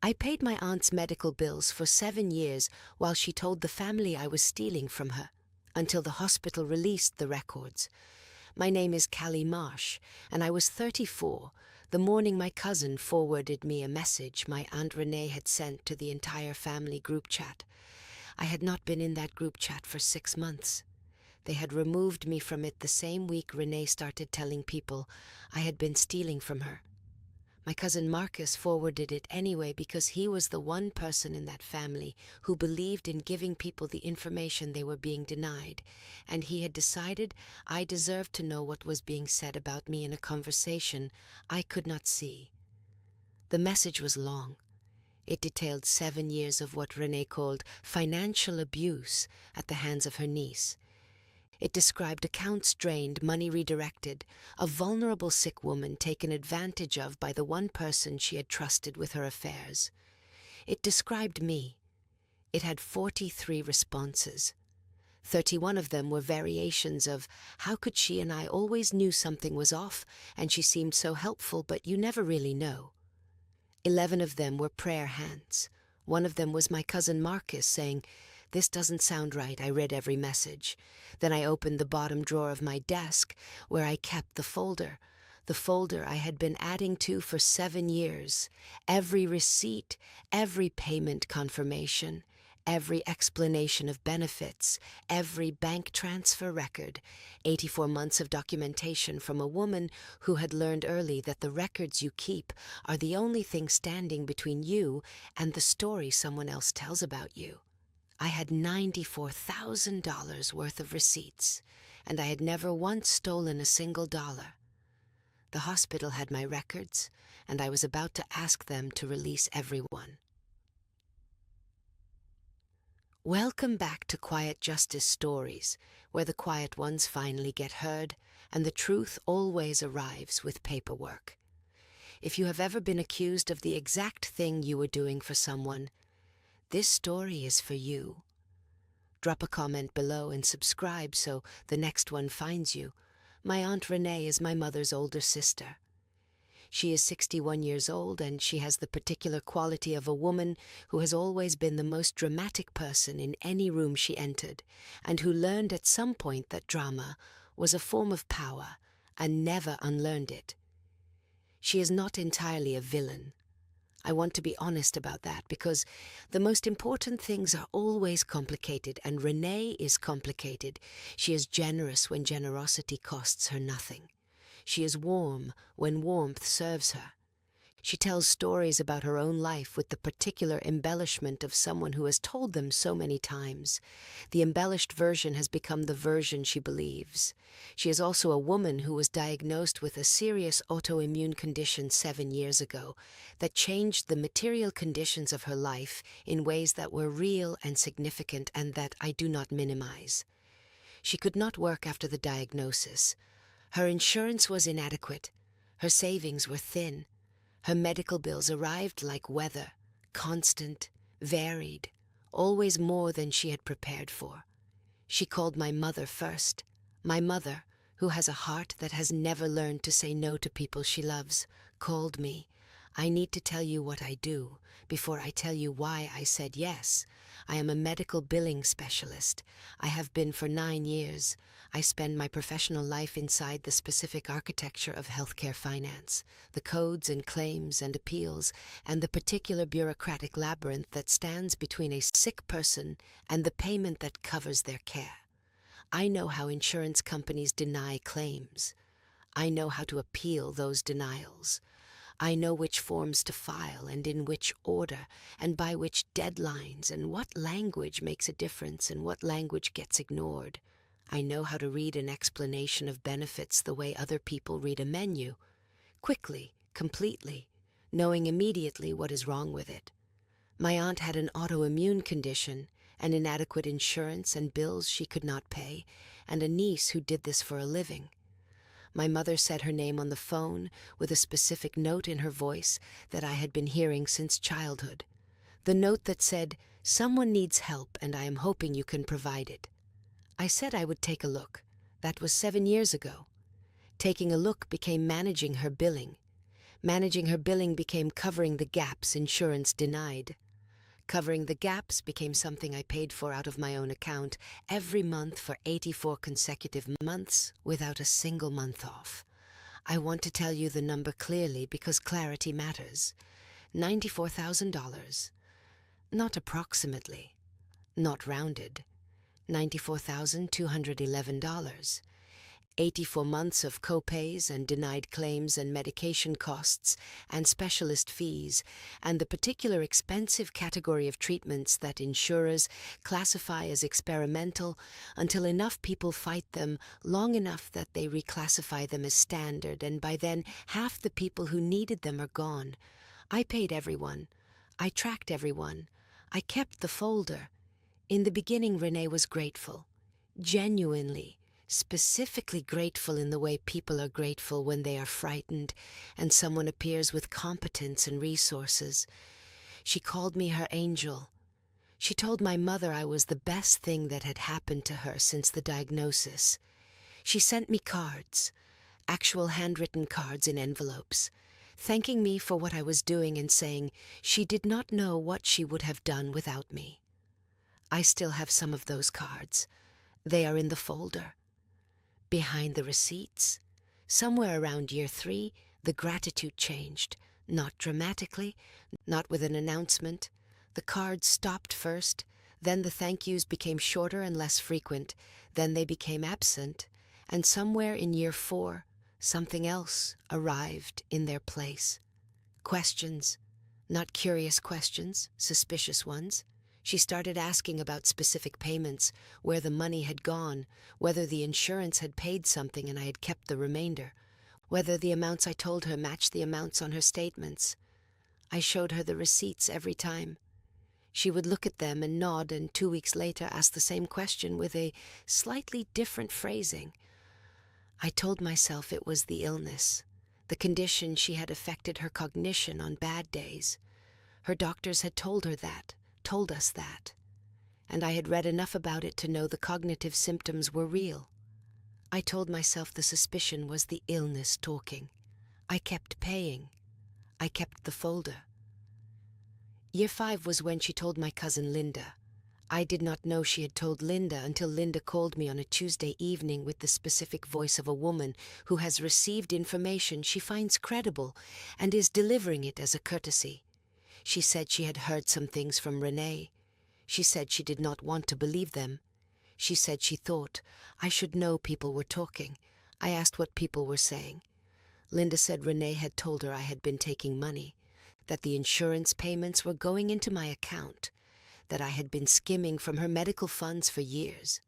I paid my aunt's medical bills for 7 years while she told the family I was stealing from her, until the hospital released the records. My name is Callie Marsh, and I was 34 the morning my cousin forwarded me a message my Aunt Renee had sent to the entire family group chat. I had not been in that group chat for 6 months. They had removed me from it the same week Renee started telling people I had been stealing from her. My cousin Marcus forwarded it anyway because he was the one person in that family who believed in giving people the information they were being denied, and he had decided I deserved to know what was being said about me in a conversation I could not see. The message was long. It detailed 7 years of what Renee called financial abuse at the hands of her niece. It described accounts drained, money redirected, a vulnerable sick woman taken advantage of by the one person she had trusted with her affairs. It described me. It had 43 responses. 31 of them were variations of, how could she and I always knew something was off, and she seemed so helpful, but you never really know. 11 of them were prayer hands. One of them was my cousin Marcus saying, "This doesn't sound right." I read every message. Then I opened the bottom drawer of my desk where I kept the folder I had been adding to for 7 years. Every receipt, every payment confirmation, every explanation of benefits, every bank transfer record, 84 months of documentation from a woman who had learned early that the records you keep are the only thing standing between you and the story someone else tells about you. I had $94,000 worth of receipts, and I had never once stolen a single dollar. The hospital had my records, and I was about to ask them to release everyone. Welcome back to Quiet Justice Stories, where the quiet ones finally get heard, and the truth always arrives with paperwork. If you have ever been accused of the exact thing you were doing for someone, this story is for you. Drop a comment below and subscribe so the next one finds you. My Aunt Renee is my mother's older sister. She is 61 years old, and she has the particular quality of a woman who has always been the most dramatic person in any room she entered, and who learned at some point that drama was a form of power and never unlearned it. She is not entirely a villain. I want to be honest about that because the most important things are always complicated, and Renee is complicated. She is generous when generosity costs her nothing. She is warm when warmth serves her. She tells stories about her own life with the particular embellishment of someone who has told them so many times. The embellished version has become the version she believes. She is also a woman who was diagnosed with a serious autoimmune condition 7 years ago that changed the material conditions of her life in ways that were real and significant and that I do not minimize. She could not work after the diagnosis. Her insurance was inadequate. Her savings were thin. Her medical bills arrived like weather, constant, varied, always more than she had prepared for. She called my mother first. My mother, who has a heart that has never learned to say no to people she loves, called me. I need to tell you what I do before I tell you why I said yes. I am a medical billing specialist. I have been for 9 years. I spend my professional life inside the specific architecture of healthcare finance, the codes and claims and appeals, and the particular bureaucratic labyrinth that stands between a sick person and the payment that covers their care. I know how insurance companies deny claims. I know how to appeal those denials. I know which forms to file and in which order and by which deadlines, and what language makes a difference and what language gets ignored. I know how to read an explanation of benefits the way other people read a menu, quickly, completely, knowing immediately what is wrong with it. My aunt had an autoimmune condition, an inadequate insurance and bills she could not pay, and a niece who did this for a living. My mother said her name on the phone with a specific note in her voice that I had been hearing since childhood. The note that said, "Someone needs help and I am hoping you can provide it." I said I would take a look. That was 7 years ago. Taking a look became managing her billing. Managing her billing became covering the gaps insurance denied. Covering the gaps became something I paid for out of my own account every month for 84 consecutive months without a single month off. I want to tell you the number clearly because clarity matters. $94,000. Not approximately. Not rounded. $94,211. 84 months of co-pays and denied claims and medication costs and specialist fees and the particular expensive category of treatments that insurers classify as experimental until enough people fight them long enough that they reclassify them as standard, and by then half the people who needed them are gone. I paid everyone. I tracked everyone. I kept the folder. In the beginning, Renee was grateful. Genuinely. Specifically grateful in the way people are grateful when they are frightened and someone appears with competence and resources. She called me her angel. She told my mother I was the best thing that had happened to her since the diagnosis. She sent me cards, actual handwritten cards in envelopes, thanking me for what I was doing and saying she did not know what she would have done without me. I still have some of those cards. They are in the folder. Behind the receipts, somewhere around year 3, the gratitude changed, not dramatically, not with an announcement. The cards stopped first, then the thank yous became shorter and less frequent, then they became absent, and somewhere in year 4, something else arrived in their place. Questions, not curious questions, suspicious ones. She started asking about specific payments, where the money had gone, whether the insurance had paid something and I had kept the remainder, whether the amounts I told her matched the amounts on her statements. I showed her the receipts every time. She would look at them and nod, and 2 weeks later ask the same question with a slightly different phrasing. I told myself it was the illness. The condition she had affected her cognition on bad days. Her doctors had told her that. Told us that, and I had read enough about it to know the cognitive symptoms were real. I told myself the suspicion was the illness talking. I kept paying. I kept the folder. Year 5 was when she told my cousin Linda. I did not know she had told Linda until Linda called me on a Tuesday evening with the specific voice of a woman who has received information she finds credible and is delivering it as a courtesy. She said she had heard some things from Renee. She said she did not want to believe them. She said she thought I should know people were talking. I asked what people were saying. Linda said Renee had told her I had been taking money, that the insurance payments were going into my account, that I had been skimming from her medical funds for years.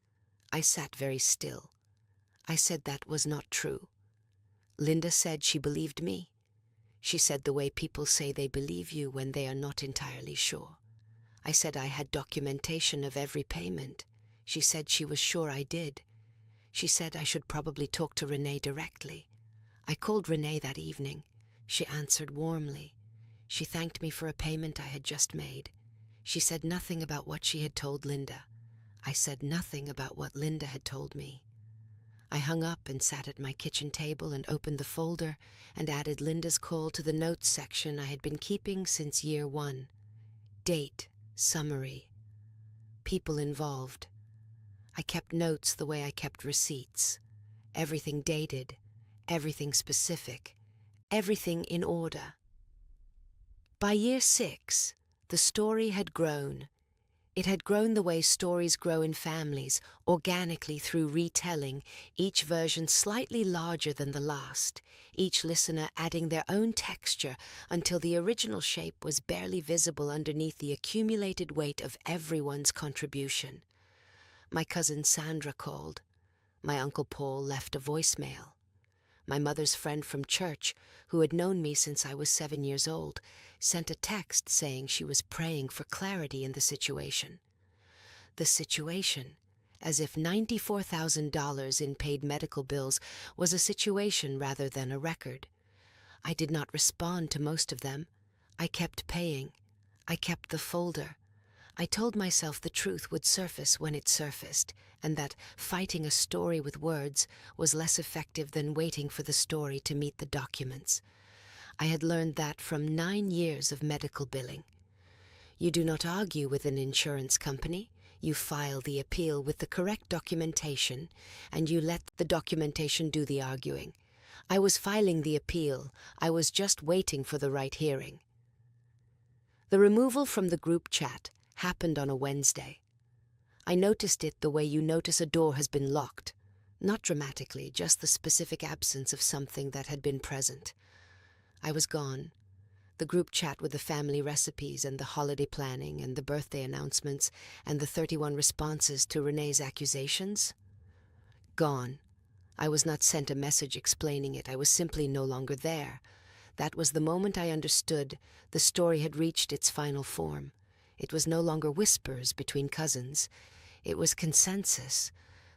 I sat very still. I said that was not true. Linda said she believed me. She said the way people say they believe you when they are not entirely sure. I said I had documentation of every payment. She said she was sure I did. She said I should probably talk to Renee directly. I called Renee that evening. She answered warmly. She thanked me for a payment I had just made. She said nothing about what she had told Linda. I said nothing about what Linda had told me. I hung up and sat at my kitchen table and opened the folder and added Linda's call to the notes section I had been keeping since year 1. Date, summary, people involved. I kept notes the way I kept receipts. Everything dated, everything specific, everything in order. By year 6, the story had grown. It had grown the way stories grow in families, organically through retelling, each version slightly larger than the last, each listener adding their own texture until the original shape was barely visible underneath the accumulated weight of everyone's contribution. My cousin Sandra called. My Uncle Paul left a voicemail. My mother's friend from church, who had known me since I was 7 years old, sent a text saying she was praying for clarity in the situation. The situation, as if $94,000 in paid medical bills was a situation rather than a record. I did not respond to most of them. I kept paying. I kept the folder. I told myself the truth would surface when it surfaced, and that fighting a story with words was less effective than waiting for the story to meet the documents. I had learned that from 9 years of medical billing. You do not argue with an insurance company. You file the appeal with the correct documentation, and you let the documentation do the arguing. I was filing the appeal. I was just waiting for the right hearing. The removal from the group chat happened on a Wednesday. I noticed it the way you notice a door has been locked. Not dramatically, just the specific absence of something that had been present. I was gone. The group chat with the family recipes and the holiday planning and the birthday announcements and the 31 responses to Renee's accusations? Gone. I was not sent a message explaining it. I was simply no longer there. That was the moment I understood the story had reached its final form. It was no longer whispers between cousins. It was consensus.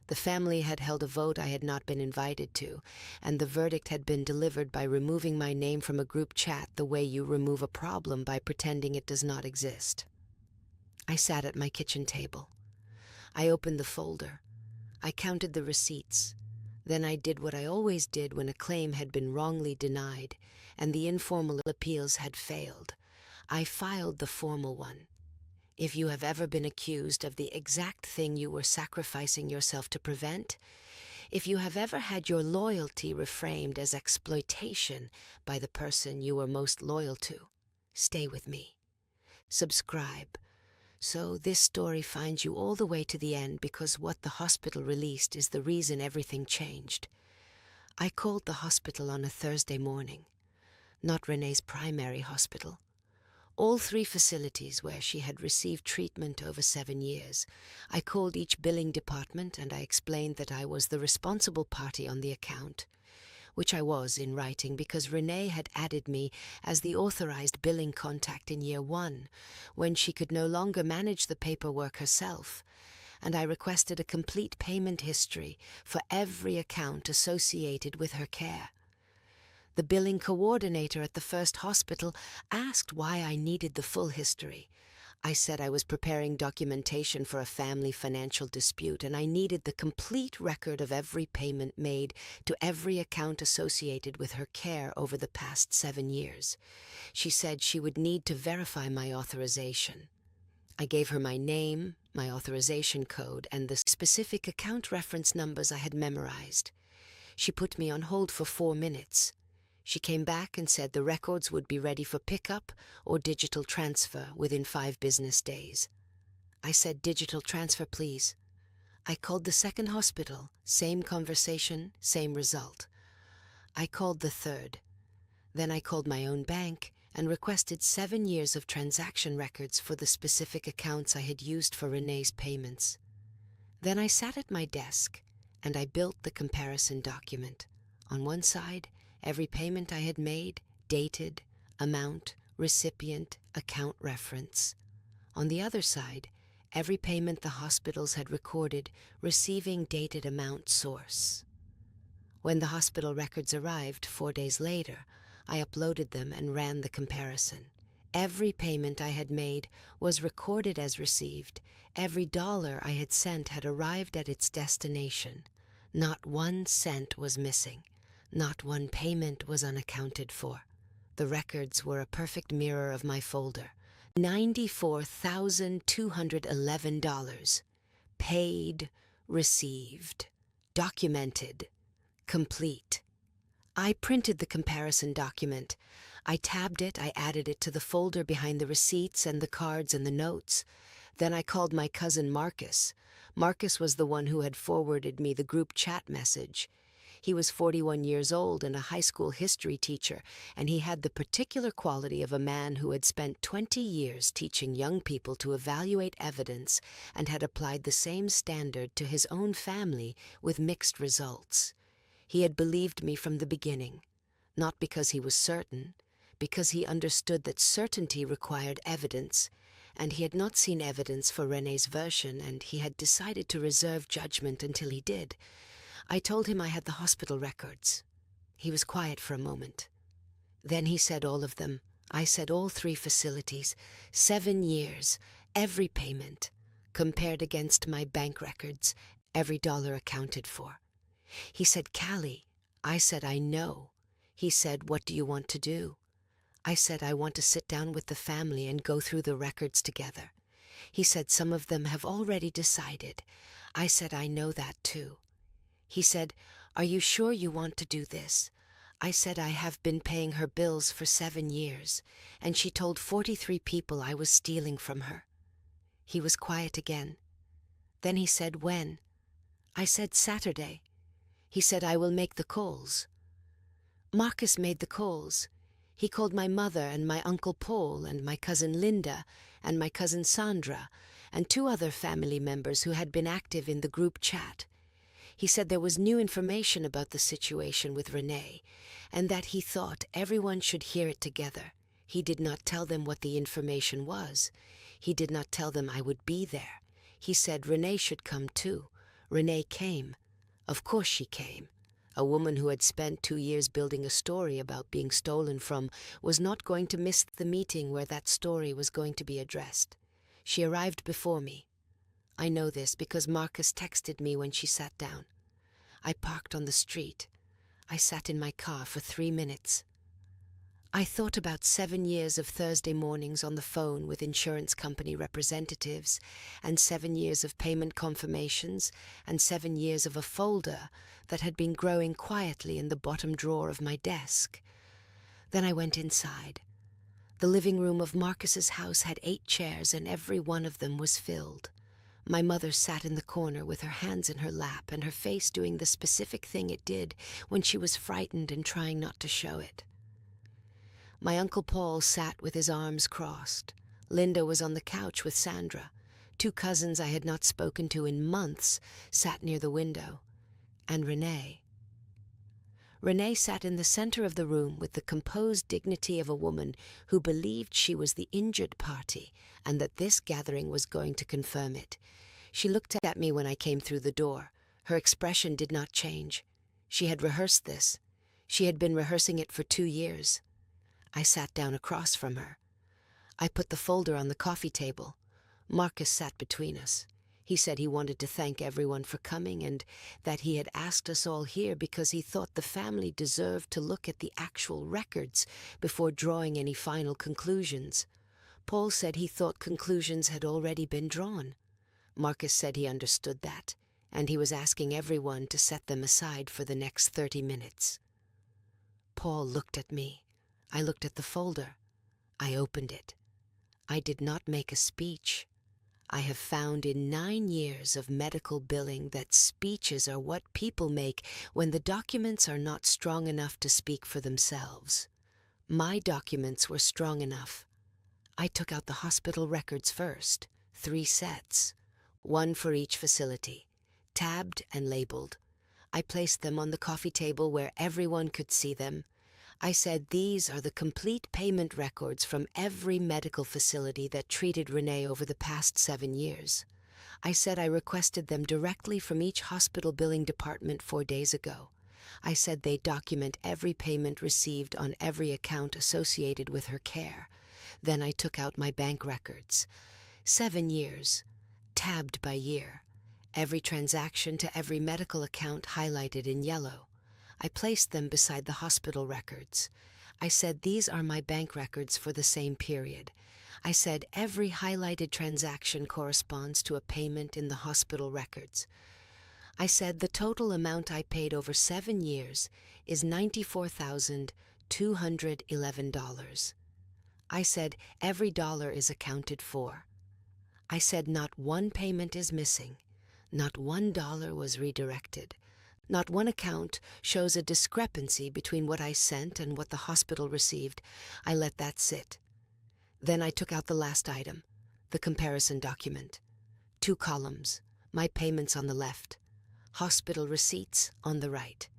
The family had held a vote I had not been invited to, and the verdict had been delivered by removing my name from a group chat the way you remove a problem by pretending it does not exist. I sat at my kitchen table. I opened the folder. I counted the receipts. Then I did what I always did when a claim had been wrongly denied and the informal appeals had failed. I filed the formal one. If you have ever been accused of the exact thing you were sacrificing yourself to prevent, if you have ever had your loyalty reframed as exploitation by the person you were most loyal to, stay with me. Subscribe. So this story finds you all the way to the end, because what the hospital released is the reason everything changed. I called the hospital on a Thursday morning. Not Renee's primary hospital. All 3 facilities where she had received treatment over 7 years. I called each billing department and I explained that I was the responsible party on the account, which I was in writing because Renee had added me as the authorized billing contact in year 1, when she could no longer manage the paperwork herself, and I requested a complete payment history for every account associated with her care. The billing coordinator at the first hospital asked why I needed the full history. I said I was preparing documentation for a family financial dispute and I needed the complete record of every payment made to every account associated with her care over the past 7 years. She said she would need to verify my authorization. I gave her my name, my authorization code, and the specific account reference numbers I had memorized. She put me on hold for 4 minutes. She came back and said the records would be ready for pickup or digital transfer within 5 business days. I said, "Digital transfer, please." I called the second hospital, same conversation, same result. I called the third. Then I called my own bank and requested 7 years of transaction records for the specific accounts I had used for Renee's payments. Then I sat at my desk and I built the comparison document. On one side, every payment I had made, dated, amount, recipient, account reference. On the other side, every payment the hospitals had recorded, receiving, dated, amount, source. When the hospital records arrived 4 days later, I uploaded them and ran the comparison. Every payment I had made was recorded as received. Every dollar I had sent had arrived at its destination. Not 1 cent was missing. Not 1 payment was unaccounted for. The records were a perfect mirror of my folder. $94,211. Paid, received, documented, complete. I printed the comparison document. I tabbed it, I added it to the folder behind the receipts and the cards and the notes. Then I called my cousin Marcus. Marcus was the one who had forwarded me the group chat message. He was 41 years old and a high school history teacher, and he had the particular quality of a man who had spent 20 years teaching young people to evaluate evidence and had applied the same standard to his own family with mixed results. He had believed me from the beginning, not because he was certain, because he understood that certainty required evidence, and he had not seen evidence for Renee's version, and he had decided to reserve judgment until he did. I told him I had the hospital records. He was quiet for a moment. Then he said all of them. I said all 3 facilities, 7 years, every payment, compared against my bank records, every dollar accounted for. He said, "Callie." I said, "I know." He said, "What do you want to do?" I said I want to sit down with the family and go through the records together. He said some of them have already decided. I said I know that too. He said, "Are you sure you want to do this?" I said I have been paying her bills for 7 years, and she told 43 people I was stealing from her. He was quiet again. Then he said, "When?" I said, "Saturday." He said, "I will make the calls." Marcus made the calls. He called my mother and my Uncle Paul and my cousin Linda and my cousin Sandra and 2 other family members who had been active in the group chat. He said there was new information about the situation with Renee and that he thought everyone should hear it together. He did not tell them what the information was. He did not tell them I would be there. He said Renee should come too. Renee came. Of course she came. A woman who had spent 2 years building a story about being stolen from was not going to miss the meeting where that story was going to be addressed. She arrived before me. I know this because Marcus texted me when she sat down. I parked on the street. I sat in my car for 3 minutes. I thought about 7 years of Thursday mornings on the phone with insurance company representatives, and 7 years of payment confirmations, and 7 years of a folder that had been growing quietly in the bottom drawer of my desk. Then I went inside. The living room of Marcus's house had 8 chairs, and every one of them was filled. My mother sat in the corner with her hands in her lap and her face doing the specific thing it did when she was frightened and trying not to show it. My Uncle Paul sat with his arms crossed. Linda was on the couch with Sandra. 2 cousins I had not spoken to in months sat near the window. And Renee. Renee sat in the center of the room with the composed dignity of a woman who believed she was the injured party and that this gathering was going to confirm it. She looked at me when I came through the door. Her expression did not change. She had rehearsed this. She had been rehearsing it for 2 years. I sat down across from her. I put the folder on the coffee table. Marcus sat between us. He said he wanted to thank everyone for coming and that he had asked us all here because he thought the family deserved to look at the actual records before drawing any final conclusions. Paul said he thought conclusions had already been drawn. Marcus said he understood that, and he was asking everyone to set them aside for the next 30 minutes. Paul looked at me. I looked at the folder. I opened it. I did not make a speech. I have found in 9 years of medical billing that speeches are what people make when the documents are not strong enough to speak for themselves. My documents were strong enough. I took out the hospital records first, 3 sets, 1 for each facility, tabbed and labeled. I placed them on the coffee table where everyone could see them. I said these are the complete payment records from every medical facility that treated Renee over the past 7 years. I said I requested them directly from each hospital billing department 4 days ago. I said they document every payment received on every account associated with her care. Then I took out my bank records. 7 years, tabbed by year. Every transaction to every medical account highlighted in yellow. I placed them beside the hospital records. I said these are my bank records for the same period. I said every highlighted transaction corresponds to a payment in the hospital records. I said the total amount I paid over 7 years is $94,211. I said every dollar is accounted for. I said not one payment is missing. Not $1 was redirected. Not one account shows a discrepancy between what I sent and what the hospital received. I let that sit. Then I took out the last item, the comparison document. 2 columns, my payments on the left, hospital receipts on the right.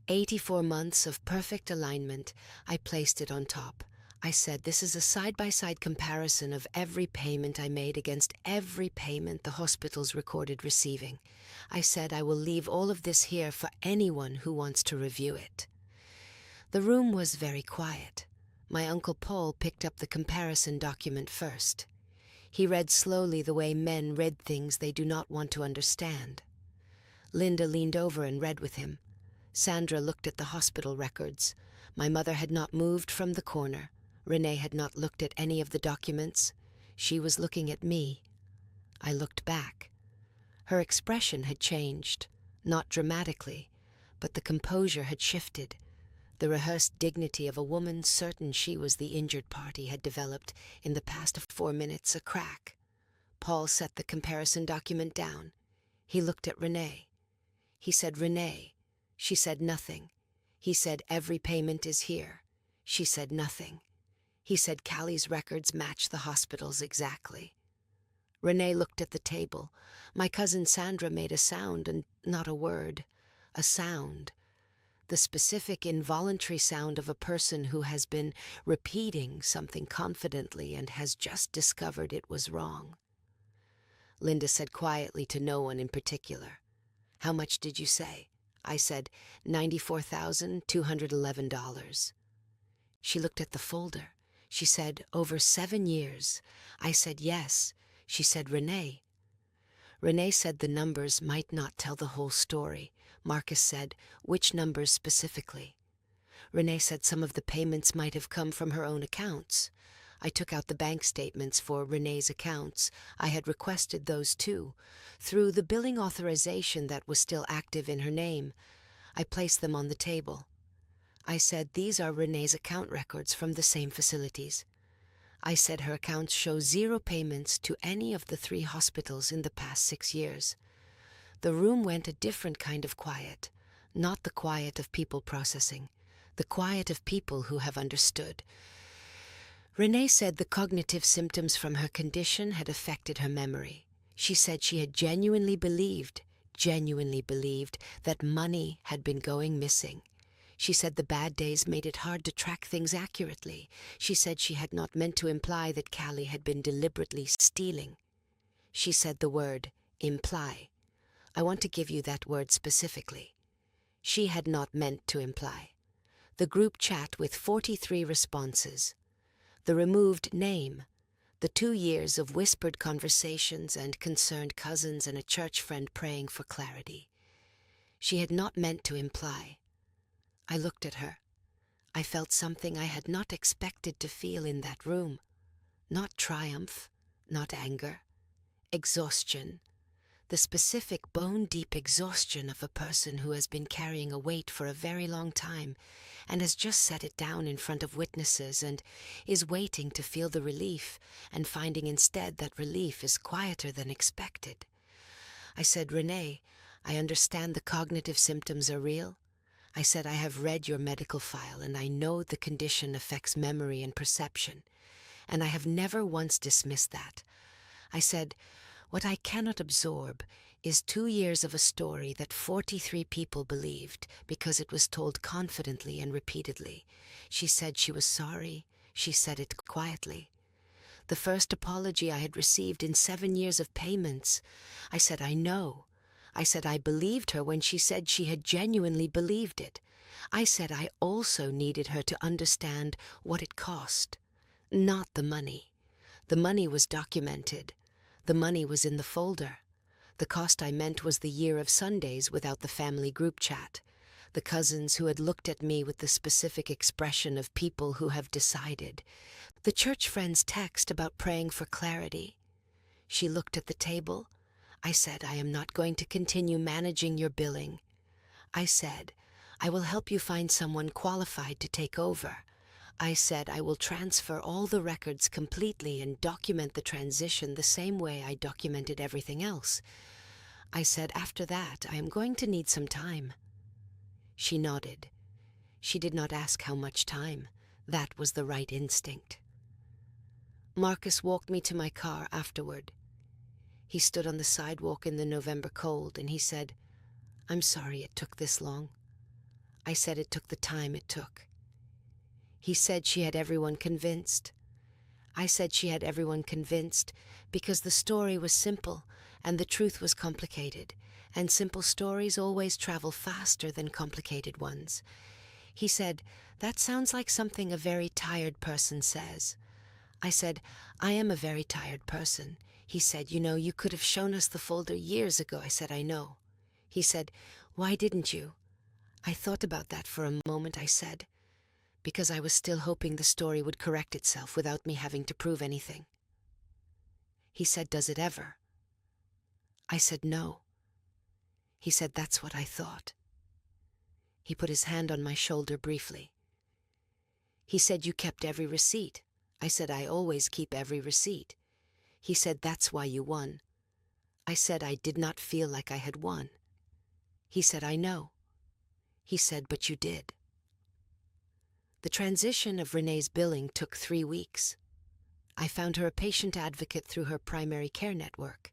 84 months of perfect alignment, I placed it on top. I said this is a side-by-side comparison of every payment I made against every payment the hospitals recorded receiving. I said I will leave all of this here for anyone who wants to review it. The room was very quiet. My Uncle Paul picked up the comparison document first. He read slowly the way men read things they do not want to understand. Linda leaned over and read with him. Sandra looked at the hospital records. My mother had not moved from the corner. Renee had not looked at any of the documents. She was looking at me. I looked back. Her expression had changed, not dramatically, but the composure had shifted. The rehearsed dignity of a woman certain she was the injured party had developed in the past 4 minutes a crack. Paul set the comparison document down. He looked at Renee. He said, "Renee." She said nothing. He said, "Every payment is here." She said nothing. He said, "Callie's records match the hospital's exactly." Renee looked at the table. My cousin Sandra made a sound and not a word. A sound. The specific involuntary sound of a person who has been repeating something confidently and has just discovered it was wrong. Linda said quietly to no one in particular, "How much did you say?" I said, $94,211. She looked at the folder. She said, "Over 7 years." I said, "Yes." She said, "Renee." Renee said the numbers might not tell the whole story. Marcus said, "Which numbers specifically?" Renee said some of the payments might have come from her own accounts. I took out the bank statements for Renee's accounts. I had requested those too. Through the billing authorization that was still active in her name, I placed them on the table. I said, "These are Renee's account records from the same facilities." I said her accounts show 0 payments to any of the 3 hospitals in the past 6 years. The room went a different kind of quiet, not the quiet of people processing, the quiet of people who have understood. Renee said the cognitive symptoms from her condition had affected her memory. She said she had genuinely believed that money had been going missing. She said the bad days made it hard to track things accurately. She said she had not meant to imply that Callie had been deliberately stealing. She said the word, imply. I want to give you that word specifically. She had not meant to imply. The group chat with 43 responses. The removed name. The 2 years of whispered conversations and concerned cousins and a church friend praying for clarity. She had not meant to imply. I looked at her. I felt something I had not expected to feel in that room. Not triumph, not anger. Exhaustion. The specific bone-deep exhaustion of a person who has been carrying a weight for a very long time and has just set it down in front of witnesses and is waiting to feel the relief and finding instead that relief is quieter than expected. I said, "Renee, I understand the cognitive symptoms are real." I said, "I have read your medical file and I know the condition affects memory and perception, and I have never once dismissed that." I said, "What I cannot absorb is 2 years of a story that 43 people believed because it was told confidently and repeatedly." She said she was sorry. She said it quietly. The first apology I had received in 7 years of payments. I said, "I know." I said I believed her when she said she had genuinely believed it. I said I also needed her to understand what it cost, not the money. The money was documented. The money was in the folder. The cost I meant was the year of Sundays without the family group chat, the cousins who had looked at me with the specific expression of people who have decided, the church friend's text about praying for clarity. She looked at the table. I said, "I am not going to continue managing your billing." I said, "I will help you find someone qualified to take over." I said, "I will transfer all the records completely and document the transition the same way I documented everything else." I said, "After that, I am going to need some time." She nodded. She did not ask how much time. That was the right instinct. Marcus walked me to my car afterward. He stood on the sidewalk in the November cold and he said, "I'm sorry it took this long." I said it took the time it took. He said she had everyone convinced. I said she had everyone convinced because the story was simple and the truth was complicated, and simple stories always travel faster than complicated ones. He said, "That sounds like something a very tired person says." I said, "I am a very tired person." He said, "You could have shown us the folder years ago." I said, "I know." He said, "Why didn't you?" I thought about that for a moment. I said, because I was still hoping the story would correct itself without me having to prove anything. He said, "Does it ever?" I said, "No." He said, "That's what I thought." He put his hand on my shoulder briefly. He said, "You kept every receipt." I said, "I always keep every receipt." He said, "That's why you won." I said, "I did not feel like I had won." He said, "I know." He said, "But you did." The transition of Renee's billing took 3 weeks. I found her a patient advocate through her primary care network,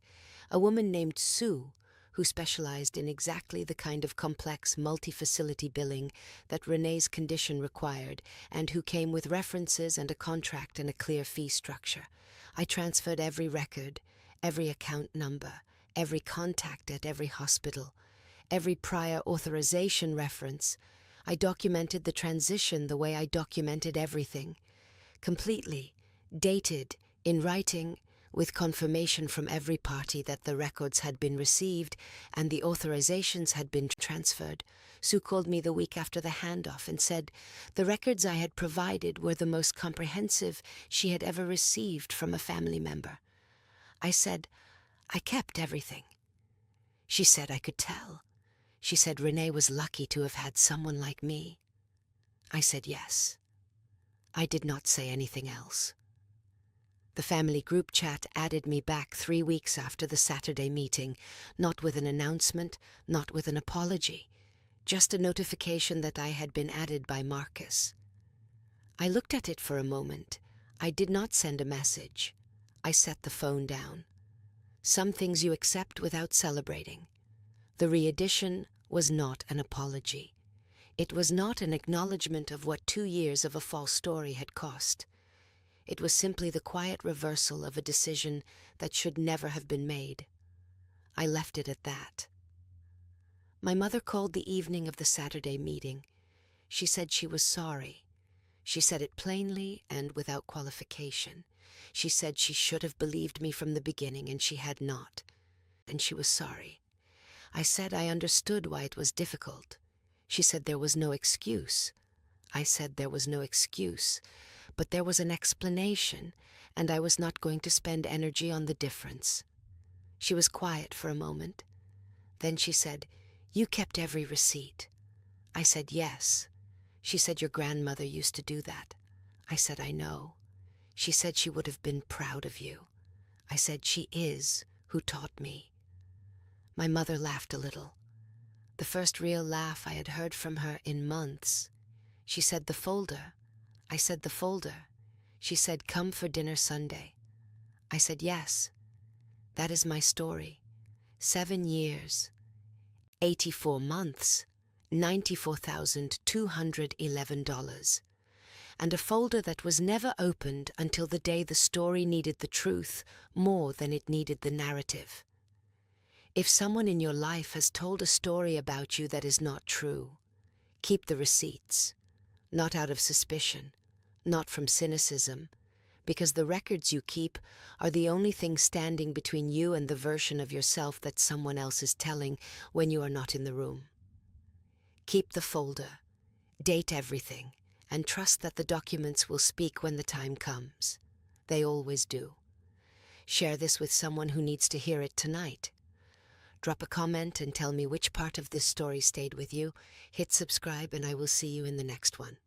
a woman named Sue, who specialized in exactly the kind of complex multi-facility billing that Renee's condition required, and who came with references and a contract and a clear fee structure. I transferred every record, every account number, every contact at every hospital, every prior authorization reference. I documented the transition the way I documented everything, completely, dated, in writing, with confirmation from every party that the records had been received and the authorizations had been transferred. Sue called me the week after the handoff and said the records I had provided were the most comprehensive she had ever received from a family member. I said, "I kept everything." She said, "I could tell." She said Renee was lucky to have had someone like me. I said yes. I did not say anything else. The family group chat added me back 3 weeks after the Saturday meeting, not with an announcement, not with an apology, just a notification that I had been added by Marcus. I looked at it for a moment. I did not send a message. I set the phone down. Some things you accept without celebrating. The re-edition was not an apology. It was not an acknowledgement of what 2 years of a false story had cost. It was simply the quiet reversal of a decision that should never have been made. I left it at that. My mother called the evening of the Saturday meeting. She said she was sorry. She said it plainly and without qualification. She said she should have believed me from the beginning, and she had not. And she was sorry. I said I understood why it was difficult. She said there was no excuse. I said there was no excuse, but there was an explanation, and I was not going to spend energy on the difference. She was quiet for a moment. Then she said, "You kept every receipt." I said, "Yes." She said, "Your grandmother used to do that." I said, "I know." She said she would have been proud of you. I said, "She is who taught me." My mother laughed a little. The first real laugh I had heard from her in months. She said, "The folder." I said, "The folder." She said, "Come for dinner Sunday." I said, "Yes." That is my story. 7 years, 84 months, $94,211. And a folder that was never opened until the day the story needed the truth more than it needed the narrative. If someone in your life has told a story about you that is not true, keep the receipts, not out of suspicion, not from cynicism, because the records you keep are the only thing standing between you and the version of yourself that someone else is telling when you are not in the room. Keep the folder, date everything, and trust that the documents will speak when the time comes. They always do. Share this with someone who needs to hear it tonight. Drop a comment and tell me which part of this story stayed with you. Hit subscribe and I will see you in the next one.